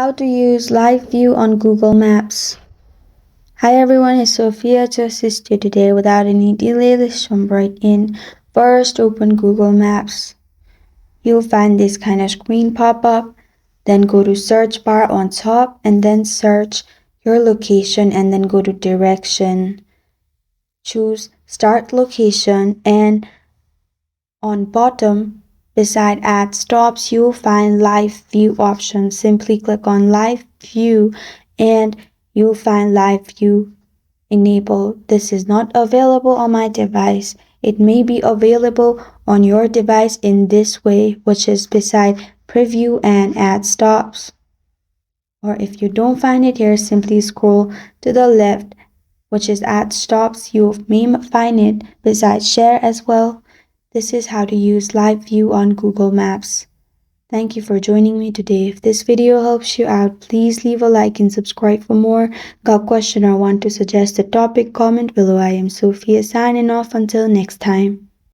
How to use live view on Google Maps. Hi everyone, it's Sophia to assist you today. Without any delay, let's jump right in. First, open Google Maps. You'll find this kind of screen pop up. Then go to search bar on top and then search your location and then go to direction. Choose start location and on bottom beside add stops, you'll find live view option. Simply click on live view and you'll find live view enabled. This is not available on my device. It may be available on your device in this way, which is beside preview and add stops. Or if you don't find it here, simply scroll to the left, which is add stops. You may find it beside share as well. This is how to use live view on Google Maps. Thank you for joining me today. If this video helps you out, please leave a like and subscribe for more. Got a question or want to suggest a topic? Comment below. I am Sophia signing off until next time.